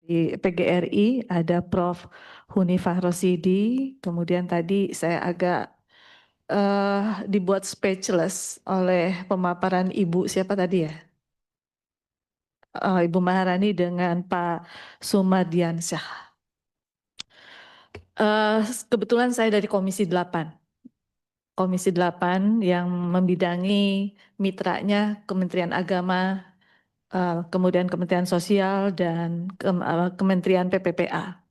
Di PGRI ada Prof. Hunifah Rosidi, kemudian tadi saya agak dibuat speechless oleh pemaparan Ibu siapa tadi ya? Ibu Maharani dengan Pak Sumardiansyah. Kebetulan saya dari Komisi 8. Komisi 8 yang membidangi mitranya Kementerian Agama, kemudian Kementerian Sosial, dan Kementerian PPPA.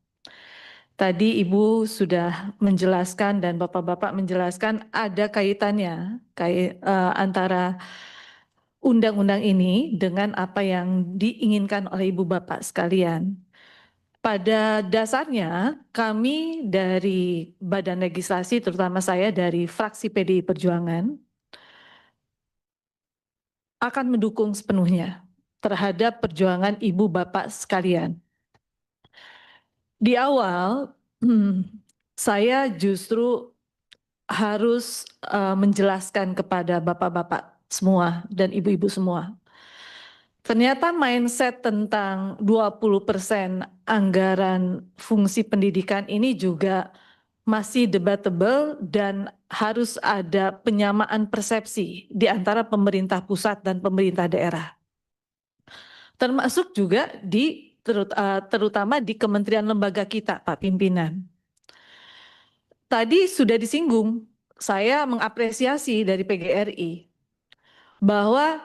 Tadi Ibu sudah menjelaskan dan Bapak-Bapak menjelaskan ada kaitannya antara undang-undang ini dengan apa yang diinginkan oleh Ibu Bapak sekalian. Pada dasarnya kami dari Badan Legislasi, terutama saya dari fraksi PDI Perjuangan, akan mendukung sepenuhnya terhadap perjuangan Ibu Bapak sekalian. Di awal, saya justru harus menjelaskan kepada bapak-bapak semua dan ibu-ibu semua. Ternyata mindset tentang 20% anggaran fungsi pendidikan ini juga masih debatable dan harus ada penyamaan persepsi di antara pemerintah pusat dan pemerintah daerah. Termasuk juga terutama di kementerian lembaga kita, Pak Pimpinan. Tadi sudah disinggung, saya mengapresiasi dari PGRI bahwa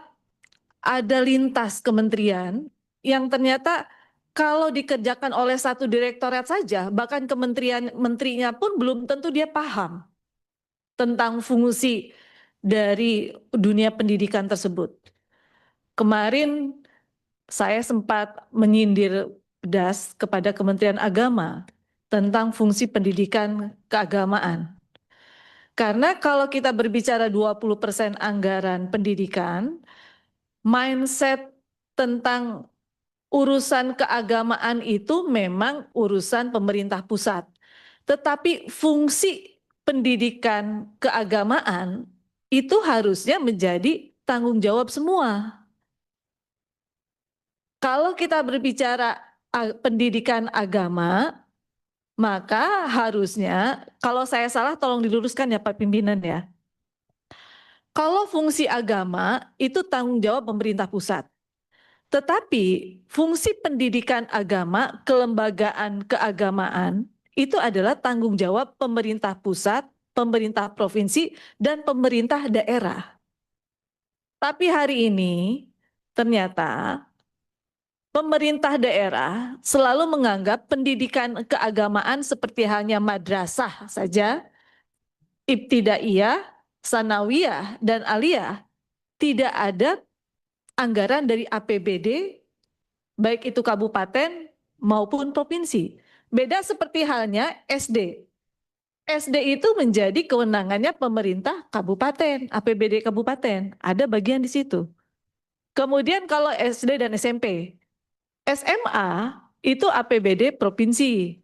ada lintas kementerian yang ternyata kalau dikerjakan oleh satu direktorat saja, bahkan kementerian menterinya pun belum tentu dia paham tentang fungsi dari dunia pendidikan tersebut. Kemarin saya sempat menyindir pedas kepada Kementerian Agama tentang fungsi pendidikan keagamaan. Karena kalau kita berbicara 20% anggaran pendidikan, mindset tentang urusan keagamaan itu memang urusan pemerintah pusat. Tetapi fungsi pendidikan keagamaan itu harusnya menjadi tanggung jawab semua. Kalau kita berbicara pendidikan agama, maka harusnya, kalau saya salah tolong diluruskan ya Pak Pimpinan ya. Kalau fungsi agama itu tanggung jawab pemerintah pusat. Tetapi fungsi pendidikan agama, kelembagaan keagamaan, itu adalah tanggung jawab pemerintah pusat, pemerintah provinsi, dan pemerintah daerah. Tapi hari ini ternyata pemerintah daerah selalu menganggap pendidikan keagamaan seperti hanya madrasah saja, ibtidaiyah, sanawiyah, dan aliyah, tidak ada anggaran dari APBD, baik itu kabupaten maupun provinsi. Beda seperti halnya SD. SD itu menjadi kewenangannya pemerintah kabupaten, APBD kabupaten, ada bagian di situ. Kemudian kalau SD dan SMP, SMA itu APBD provinsi.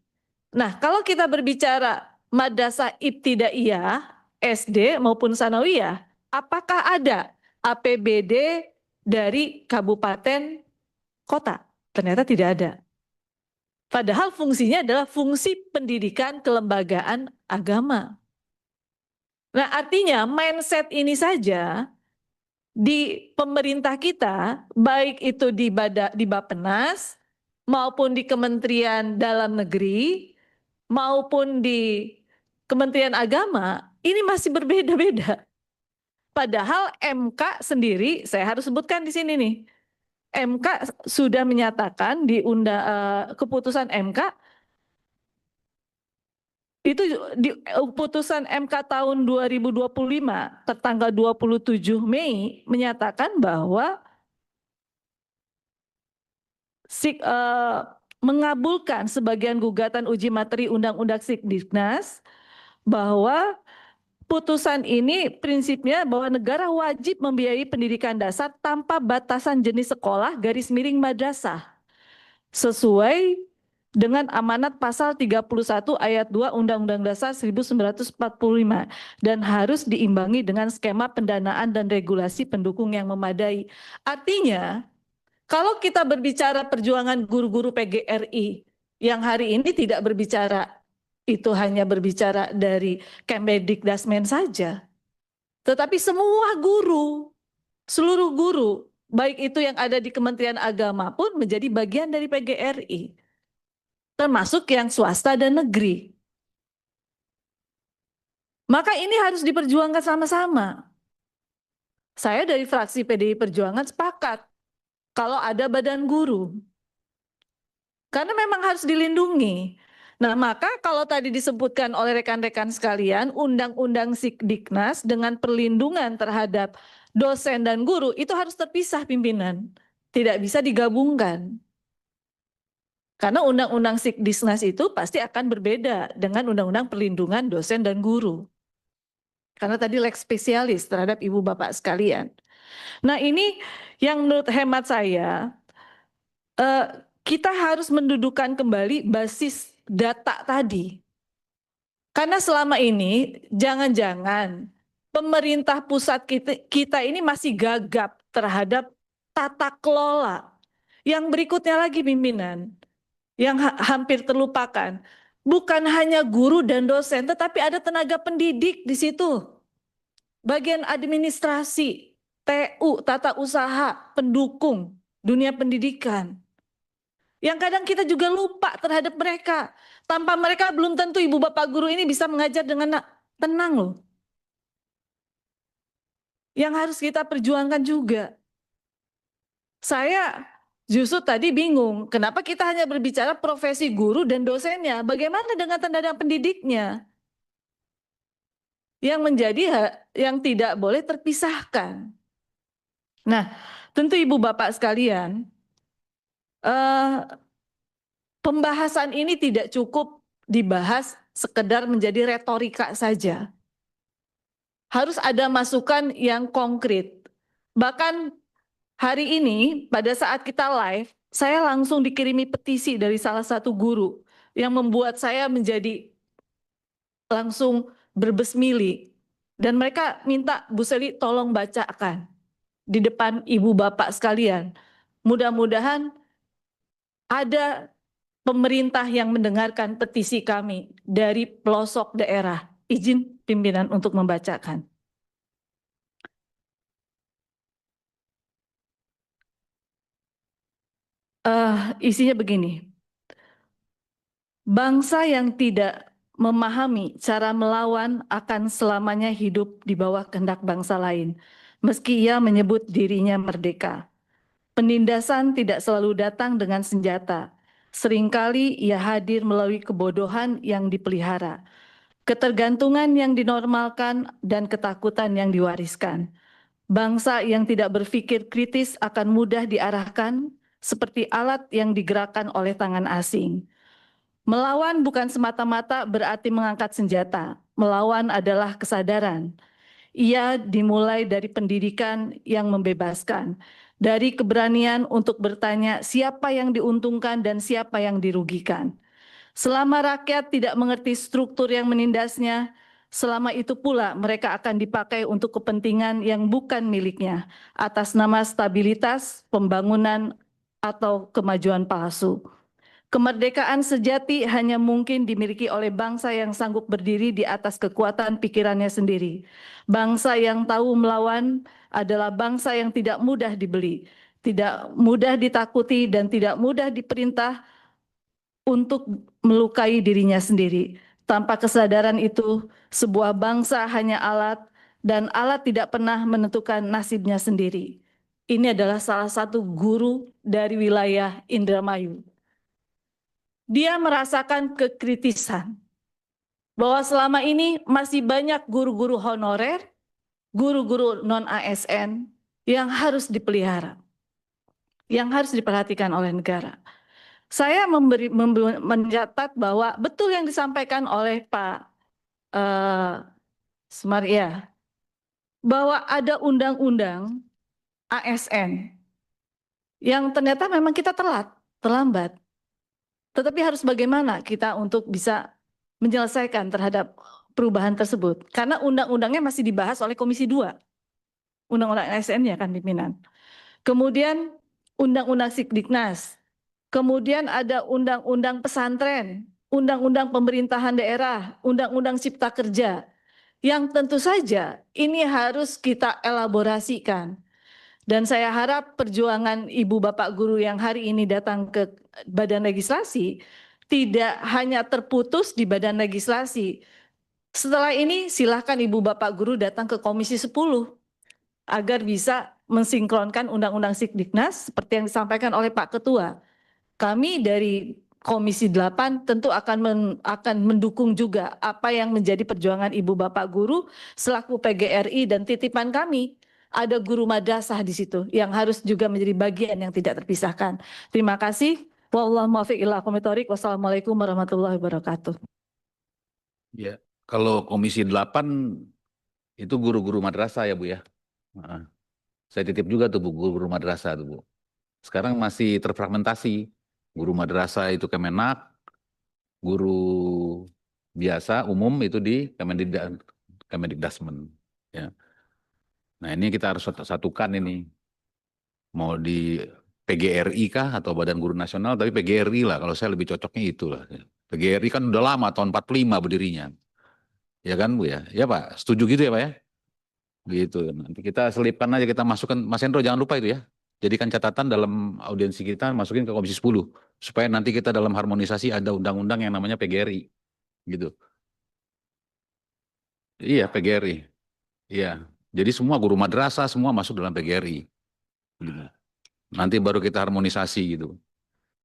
Nah, kalau kita berbicara madrasah ibtidaiyah, SD maupun sanawiyah, apakah ada APBD dari kabupaten kota? Ternyata tidak ada. Padahal fungsinya adalah fungsi pendidikan kelembagaan agama. Nah, artinya mindset ini saja di pemerintah kita, baik itu di Bappenas, maupun di Kementerian Dalam Negeri, maupun di Kementerian Agama, ini masih berbeda-beda. Padahal MK sendiri, saya harus sebutkan di sini nih, MK sudah menyatakan di keputusan MK, itu di putusan MK tahun 2025 tertanggal 27 Mei menyatakan bahwa mengabulkan sebagian gugatan uji materi Undang-Undang Sikdiknas bahwa putusan ini prinsipnya bahwa negara wajib membiayai pendidikan dasar tanpa batasan jenis sekolah garis miring madrasah sesuai dengan amanat pasal 31 ayat 2 Undang-Undang Dasar 1945 dan harus diimbangi dengan skema pendanaan dan regulasi pendukung yang memadai. Artinya Kalau kita berbicara perjuangan guru-guru PGRI yang hari ini tidak berbicara, itu hanya berbicara dari Kemdikbudrismen saja. Tetapi semua guru, seluruh guru, baik itu yang ada di Kementerian Agama pun menjadi bagian dari PGRI. Termasuk yang swasta dan negeri. Maka ini harus diperjuangkan sama-sama. Saya dari fraksi PDI Perjuangan sepakat kalau ada badan guru. Karena memang harus dilindungi. Nah, maka kalau tadi disebutkan oleh rekan-rekan sekalian, Undang-Undang Sikdiknas dengan perlindungan terhadap dosen dan guru itu harus terpisah pimpinan. Tidak bisa digabungkan. Karena Undang-Undang Sikdiknas itu pasti akan berbeda dengan Undang-Undang Perlindungan Dosen dan Guru. Karena tadi lex spesialis terhadap ibu bapak sekalian. Nah, ini yang menurut hemat saya, kita harus mendudukan kembali basis data tadi. Karena selama ini jangan-jangan pemerintah pusat kita ini masih gagap terhadap tata kelola. Yang berikutnya lagi pimpinan, yang hampir terlupakan. Bukan hanya guru dan dosen, tetapi ada tenaga pendidik di situ. Bagian administrasi, TU, tata usaha, pendukung, dunia pendidikan. Yang kadang kita juga lupa terhadap mereka. Tanpa mereka belum tentu ibu bapak guru ini bisa mengajar dengan tenang loh. Yang harus kita perjuangkan juga. Saya justru tadi bingung, kenapa kita hanya berbicara profesi guru dan dosennya, bagaimana dengan tenaga pendidiknya? Yang menjadi yang tidak boleh terpisahkan. Nah, tentu ibu bapak sekalian, pembahasan ini tidak cukup dibahas sekedar menjadi retorika saja. Harus ada masukan yang konkret. Bahkan hari ini pada saat kita live, saya langsung dikirimi petisi dari salah satu guru yang membuat saya menjadi langsung berbesmili. Dan mereka minta Bu Seli tolong bacakan di depan ibu bapak sekalian. Mudah-mudahan ada pemerintah yang mendengarkan petisi kami dari pelosok daerah. Izin pimpinan untuk membacakan. Isinya begini. Bangsa yang tidak memahami cara melawan akan selamanya hidup di bawah kehendak bangsa lain, meski ia menyebut dirinya merdeka. Penindasan tidak selalu datang dengan senjata. Seringkali ia hadir melalui kebodohan yang dipelihara, ketergantungan yang dinormalkan, dan ketakutan yang diwariskan. Bangsa yang tidak berpikir kritis akan mudah diarahkan seperti alat yang digerakkan oleh tangan asing. Melawan bukan semata-mata berarti mengangkat senjata. Melawan adalah kesadaran. Ia dimulai dari pendidikan yang membebaskan, dari keberanian untuk bertanya siapa yang diuntungkan dan siapa yang dirugikan. Selama rakyat tidak mengerti struktur yang menindasnya, selama itu pula mereka akan dipakai untuk kepentingan yang bukan miliknya, atas nama stabilitas, pembangunan, atau kemajuan palsu. Kemerdekaan sejati hanya mungkin dimiliki oleh bangsa yang sanggup berdiri di atas kekuatan pikirannya sendiri. Bangsa yang tahu melawan adalah bangsa yang tidak mudah dibeli, tidak mudah ditakuti, dan tidak mudah diperintah untuk melukai dirinya sendiri. Tanpa kesadaran itu, sebuah bangsa hanya alat, dan alat tidak pernah menentukan nasibnya sendiri. Ini adalah salah satu guru dari wilayah Indramayu. Dia merasakan kekritisan bahwa selama ini masih banyak guru-guru honorer, guru-guru non-ASN yang harus dipelihara, yang harus diperhatikan oleh negara. Saya mencatat bahwa betul yang disampaikan oleh Pak Sumaria, bahwa ada undang-undang ASN yang ternyata memang kita terlambat. Tetapi harus bagaimana kita untuk bisa menyelesaikan terhadap perubahan tersebut. Karena undang-undangnya masih dibahas oleh Komisi 2. Undang-undang ASN-nya kan pimpinan. Kemudian Undang-Undang Sikdiknas. Kemudian ada Undang-Undang Pesantren, Undang-Undang Pemerintahan Daerah, Undang-Undang Cipta Kerja, yang tentu saja ini harus kita elaborasikan. Dan saya harap perjuangan Ibu Bapak Guru yang hari ini datang ke Badan Legislasi tidak hanya terputus di Badan Legislasi. Setelah ini silakan Ibu Bapak Guru datang ke Komisi 10 agar bisa mensinkronkan Undang-Undang Sikdiknas seperti yang disampaikan oleh Pak Ketua. Kami dari Komisi 8 tentu akan mendukung juga apa yang menjadi perjuangan Ibu Bapak Guru selaku PGRI, dan titipan kami ada guru madrasah di situ yang harus juga menjadi bagian yang tidak terpisahkan. Terima kasih. Wallahu muwaffiq ila aqwamit thoriq. Wassalamualaikum warahmatullahi wabarakatuh. Ya, kalau Komisi 8 itu guru-guru madrasah ya Bu ya. Heeh. Saya titip juga tuh Bu, guru-guru madrasah tuh Bu. Sekarang masih terfragmentasi. Guru madrasah itu Kemenak, guru biasa umum itu di Kemendikdasmen. Ya. Nah ini kita harus satukan ini. Mau di PGRI kah atau Badan Guru Nasional, tapi PGRI lah, kalau saya lebih cocoknya itulah. PGRI kan udah lama, tahun 45 berdirinya. Ya kan Bu ya? Ya Pak, setuju gitu ya Pak ya? Gitu. Nanti kita selipkan aja, kita masukkan. Mas Hendro jangan lupa itu ya. Jadikan catatan dalam audiensi kita, masukin ke Komisi 10. Supaya nanti kita dalam harmonisasi ada undang-undang yang namanya PGRI. Gitu. Iya, PGRI. Iya. Jadi semua guru madrasah semua masuk dalam PGRI. Gitu. Nanti baru kita harmonisasi gitu.